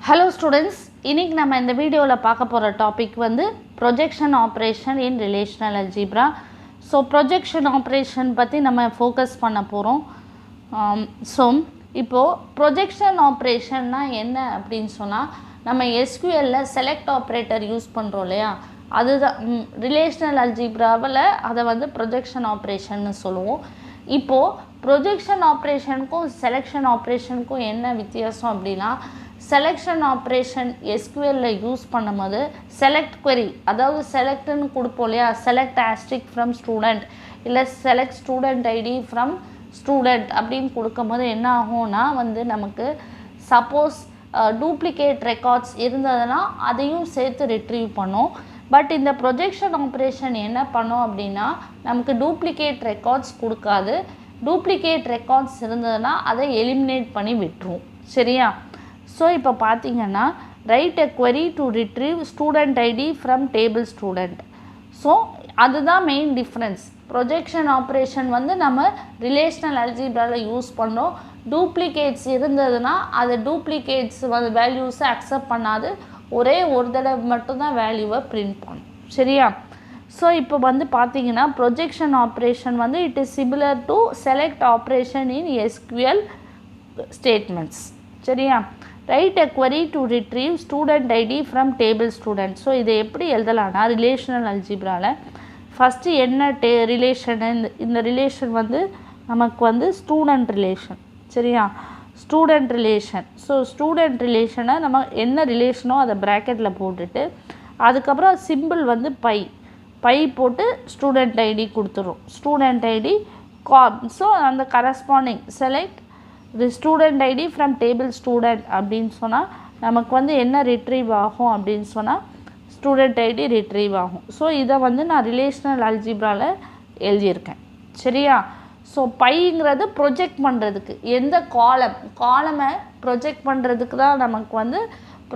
Hello students, இன்னைக்கு நம்ம இந்த வீடியோல பார்க்க போற டாபிக் வந்து projection operation in relational algebra. So projection operation பத்தி நம்ம ஃபோக்கஸ் பண்ண போறோம். So இப்போ projection operation னா என்ன அப்படினு சொன்னா நம்ம SQL ல select operator யூஸ் பண்றோம் இல்லையா, அதுதான் relational algebraல அத வந்து projection operation னு சொல்லுவோம். இப்போ projection operationக்கும் selection operationக்கும் என்ன வித்தியாசம் அப்படினா, selection operation SQL ல யூஸ் பண்ணும்போது select query, அதாவது select னு கொடுப்போம் இல்லையா, select asterisk from student இல்ல select student id from student அப்படின்னு கொடுக்கும்போது என்ன ஆகும்னா வந்து நமக்கு suppose duplicate records இருந்ததுன்னா அதையும் சேர்த்து retrieve பண்ணும். பட் இந்த projection operation என்ன பண்ணும் அப்படின்னா நமக்கு duplicate records கொடுக்காது. duplicate records இருந்ததுன்னா அதை eliminate பண்ணி விட்டுரும். சரியா? ஸோ இப்போ பார்த்தீங்கன்னா write a query to retrieve student id from table student. So அதுதான் மெயின் டிஃப்ரென்ஸ். ப்ரொஜெக்ஷன் ஆப்ரேஷன் வந்து நம்ம ரிலேஷனல் அல்ஜிப்ராவில் யூஸ் பண்ணோம். டூப்ளிகேட்ஸ் இருந்ததுன்னா அது டூப்ளிகேட்ஸ் வந்து வேல்யூஸை அக்செப்ட் பண்ணாது, ஒரே ஒரு தடவை மட்டும்தான் வேல்யூவை பிரிண்ட் பண்ணும். சரியா? ஸோ இப்போ வந்து பார்த்தீங்கன்னா ப்ரொஜெக்ஷன் ஆப்ரேஷன் வந்து it is similar to select operation in SQL statements. சரியா? write a query to retrieve student id from table student. So இதை எப்படி எழுதலாம்னா ரிலேஷனல் அல்ஜிப்ராவில் ஃபஸ்ட்டு என்ன ரிலேஷன், இந்த ரிலேஷன் வந்து நமக்கு வந்து ஸ்டூடெண்ட் ரிலேஷன். சரியா? Student relation. ஸோ ஸ்டூடெண்ட் ரிலேஷனை நம்ம என்ன ரிலேஷனோ அதை ப்ராக்கெட்டில் போட்டுட்டு அதுக்கப்புறம் சிம்பிள் வந்து பை போட்டு ஸ்டூடெண்ட் ஐடி கொடுத்துரும். ஸ்டூடெண்ட் ஐடி ஸோ அந்த corresponding select the student id from table student அப்படின்னு சொன்னால் நமக்கு வந்து என்ன ரிட்ரீவ் ஆகும் அப்படின்னு சொன்னால் ஸ்டூடெண்ட் ஐடி ரிட்ரீவ் ஆகும். ஸோ இதை வந்து நான் ரிலேஷனல் அல்ஜிப்ராவில் எழுதியிருக்கேன். சரியா? ஸோ பைங்கிறது ப்ரொஜெக்ட் பண்ணுறதுக்கு, எந்த காலமை ப்ரொஜெக்ட் பண்ணுறதுக்கு தான் நமக்கு வந்து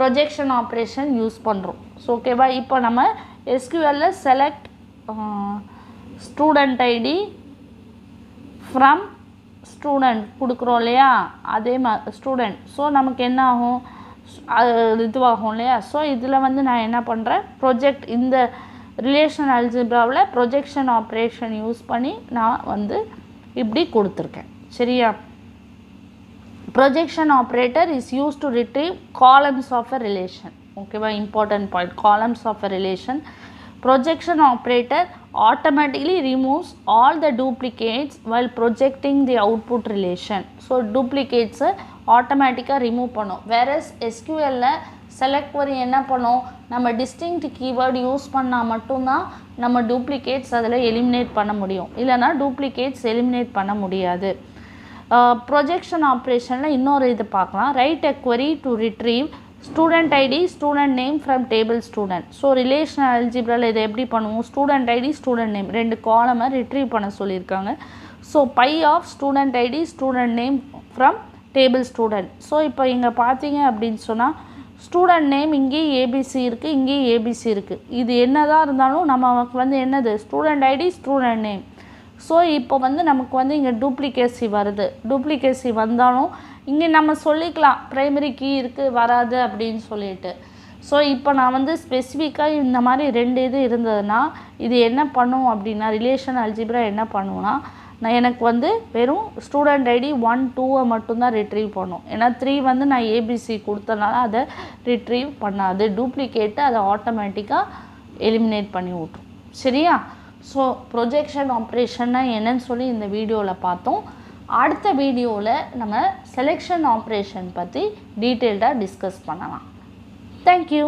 ப்ரொஜெக்ஷன் ஆப்ரேஷன் யூஸ் பண்ணுறோம். ஸோ ஓகேவா? இப்போ நம்ம SQL select student ID from student கொடுக்குறோம் இல்லையா, அதே ஸ்டூடெண்ட். ஸோ நமக்கு என்ன ஆகும், இதுவாகும் இல்லையா. ஸோ இதில் வந்து நான் என்ன பண்ணுறேன், ப்ரொஜெக்ட் இந்த ரிலேஷனல் அல்ஜிப்ராவில் ப்ரொஜெக்ஷன் ஆப்ரேஷன் யூஸ் பண்ணி நான் வந்து இப்படி கொடுத்துருக்கேன். சரியா? Projection operator is use to retrieve columns of a relation. ஓகேவா? Important point, columns of a relation. Projection operator automatically removes all the duplicates while projecting the output relation. So duplicates automatically remove பண்ணும். Whereas SQL select query என்ன பண்ணும், நம்ம distinct keyword use பண்ணால் மட்டும்தான் நம்ம duplicates அதில் eliminate பண்ண முடியும், இல்லைனா duplicates eliminate பண்ண முடியாது. Projection operationல இன்னொரு இது பார்க்கலாம். write a query to retrieve student id student name from table student. So relational அல்ஜிப்ராவில் இதை எப்படி பண்ணுவோம், ஸ்டூடெண்ட் ஐடி ஸ்டூடெண்ட் நேம் ரெண்டு காலமை ரிட்ரீவ் பண்ண சொல்லியிருக்காங்க. So pi of student ID student name from table student. So இப்போ இங்கே பார்த்தீங்க அப்படின்னு சொன்னால் ஸ்டூடெண்ட் நேம் இங்கேயும் ஏபிசி இருக்குது, இங்கேயும் ஏபிசி இருக்குது. இது என்ன தான் இருந்தாலும் நமக்கு வந்து என்னது student ID student name. So இப்போ வந்து நமக்கு வந்து இங்கே டூப்ளிகேசி வருது. டூப்ளிகேசி வந்தாலும் இங்கே நம்ம சொல்லிக்கலாம் ப்ரைமரி கீ இருக்குது வராது அப்படின்னு சொல்லிட்டு. ஸோ இப்போ நான் வந்து ஸ்பெசிஃபிக்காக இந்த மாதிரி ரெண்டு இது இருந்ததுன்னா இது என்ன பண்ணும் அப்படின்னா ரிலேஷன் அல்ஜிப்ரா என்ன பண்ணுவோன்னா நான் எனக்கு வந்து வெறும் ஸ்டூடெண்ட் ஐடி 1 2 மட்டும்தான் ரிட்ரீவ் பண்ணும். ஏன்னா 3 வந்து நான் ஏபிசி கொடுத்தனால அதை ரிட்ரீவ் பண்ணாது. டூப்ளிகேட்டு அதை ஆட்டோமேட்டிக்காக எலிமினேட் பண்ணி விட்ரும். சரியா? ஸோ ப்ரொஜெக்ஷன் ஆப்ரேஷன்னா என்னன்னு சொல்லி இந்த வீடியோவில் பார்த்தோம். அடுத்த வீடியோவில் நம்ம செலெக்ஷன் ஆப்ரேஷன் பற்றி டீட்டெயில்டாக டிஸ்கஸ் பண்ணலாம். தேங்க்யூ.